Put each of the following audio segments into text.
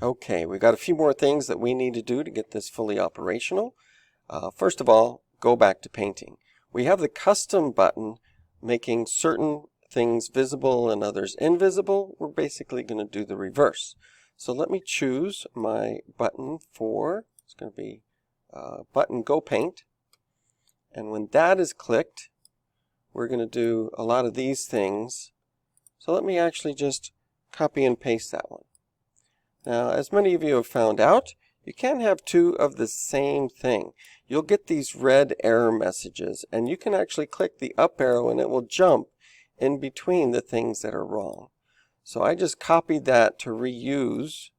Okay, we've got a few more things that we need to do to get this fully operational. First of all, go back to painting. We have the custom button making certain things visible and others invisible. We're basically going to do the reverse. So let me choose my button for, it's going to be button Go Paint. And when that is clicked, we're going to do a lot of these things. So let me actually just copy and paste that one. Now, as many of you have found out, you can't have two of the same thing. You'll get these red error messages, and you can actually click the up arrow and it will jump in between the things that are wrong. So I just copied that to reuse,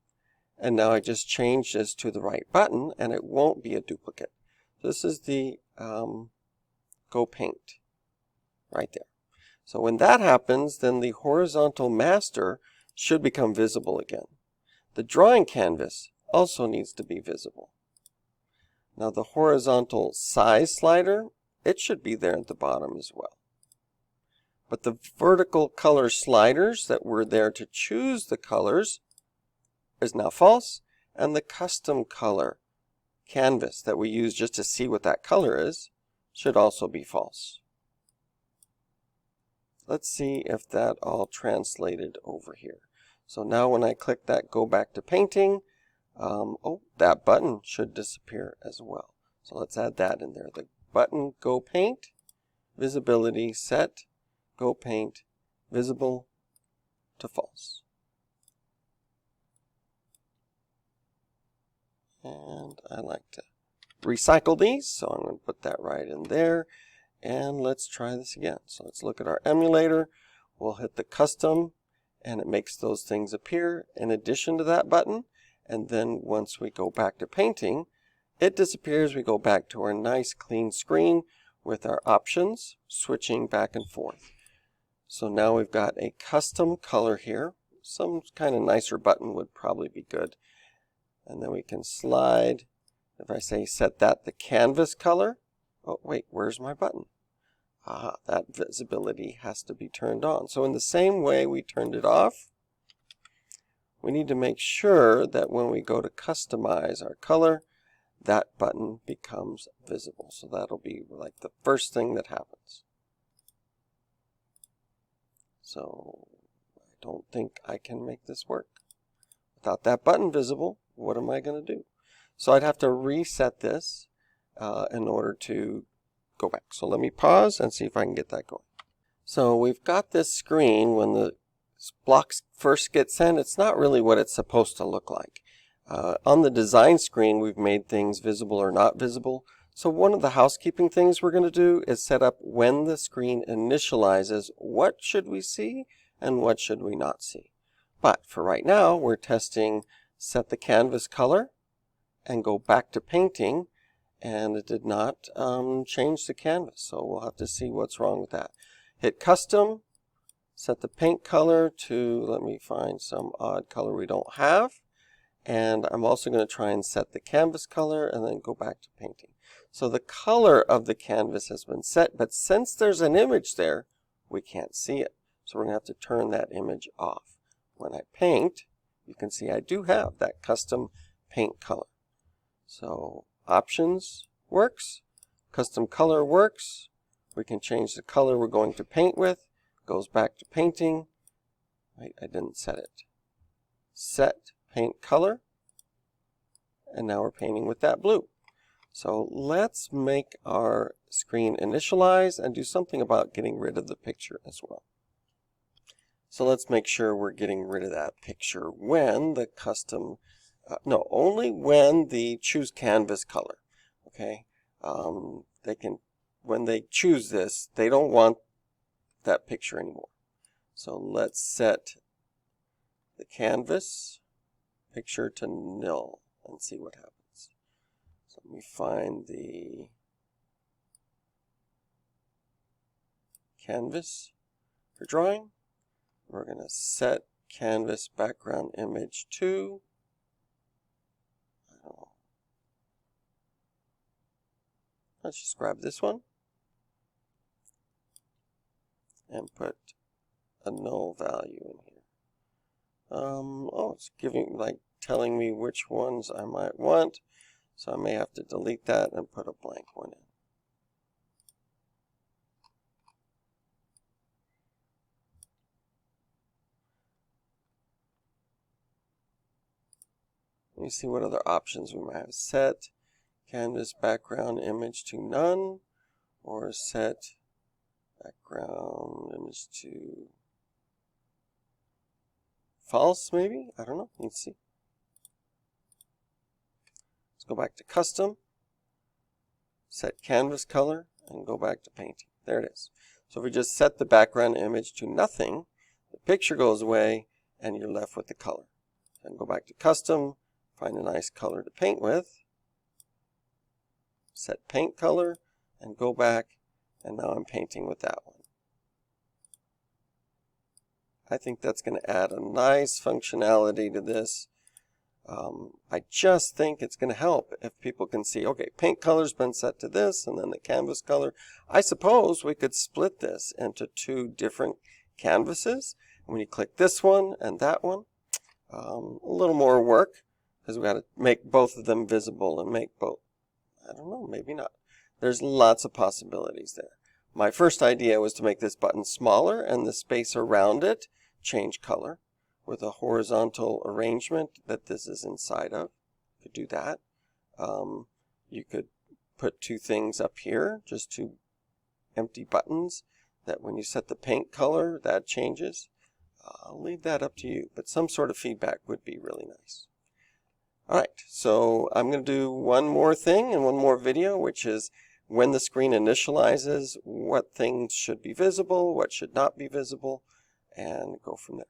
and now I just changed this to the right button, and it won't be a duplicate. This is the Go Paint right there. So when that happens, then the horizontal master should become visible again. The drawing canvas also needs to be visible. Now the horizontal size slider, it should be there at the bottom as well. But the vertical color sliders that were there to choose the colors is now false, and the custom color canvas that we use just to see what that color is should also be false. Let's see if that all translated over here. So now when I click that Go Back to Painting, that button should disappear as well. So let's add that in there. The button Go Paint, visibility set, Go Paint, visible to false. And I like to recycle these, so I'm going to put that right in there. And let's try this again. So let's look at our emulator. We'll hit the custom, and it makes those things appear in addition to that button. And then once we go back to painting, it disappears. We go back to our nice clean screen with our options switching back and forth. So now we've got a custom color here. Some kind of nicer button would probably be good. And then we can slide. If I say set that the canvas color, oh wait, where's my button? That visibility has to be turned on. So in the same way we turned it off, we need to make sure that when we go to customize our color, that button becomes visible. So that'll be like the first thing that happens. So I don't think I can make this work. Without that button visible, what am I going to do? So I'd have to reset this in order to go back. So let me pause and see if I can get that going. So we've got this screen. When the blocks first get sent, it's not really what it's supposed to look like. On the design screen, we've made things visible or not visible. So one of the housekeeping things we're going to do is set up when the screen initializes, what should we see and what should we not see. But for right now, we're testing set the canvas color and go back to painting, and it did not change the canvas. So we'll have to see what's wrong with that. Hit custom, set the paint color to, let me find some odd color we don't have. And I'm also going to try and set the canvas color and then go back to painting. So the color of the canvas has been set, but since there's an image there, we can't see it. So we're going to have to turn that image off. When I paint, you can see I do have that custom paint color. So options works, custom color works. We can change the color we're going to paint with. Goes back to painting. Wait, I didn't set it. Set paint color. And now we're painting with that blue. So let's make our screen initialize and do something about getting rid of the picture as well. So let's make sure we're getting rid of that picture when the custom, only when the choose canvas color. Okay, when they choose this, they don't want that picture anymore. So let's set the canvas picture to nil and see what happens. So let me find the canvas for drawing. We're going to set canvas background image to, let's just grab this one and put a null value in here. It's giving like telling me which ones I might want. So I may have to delete that and put a blank one in. Let me see what other options we might have. Set canvas background image to none, or set background image to false, maybe? I don't know. Let's see. Let's go back to custom, set canvas color, and go back to painting. There it is. So if we just set the background image to nothing, the picture goes away and you're left with the color. And go back to custom, find a nice color to paint with, set paint color, and go back, and now I'm painting with that one. I think that's going to add a nice functionality to this. I just think it's going to help if people can see, okay, paint color's been set to this, and then the canvas color. I suppose we could split this into two different canvases. When you click this one and that one, a little more work, because we got to make both of them visible and make both. I don't know, maybe not. There's lots of possibilities there. My first idea was to make this button smaller and the space around it change color with a horizontal arrangement that this is inside of. You could do that. You could put two things up here, just two empty buttons, that when you set the paint color, that changes. I'll leave that up to you, but some sort of feedback would be really nice. Alright, so I'm going to do one more thing and one more video, which is when the screen initializes, what things should be visible, what should not be visible, and go from there.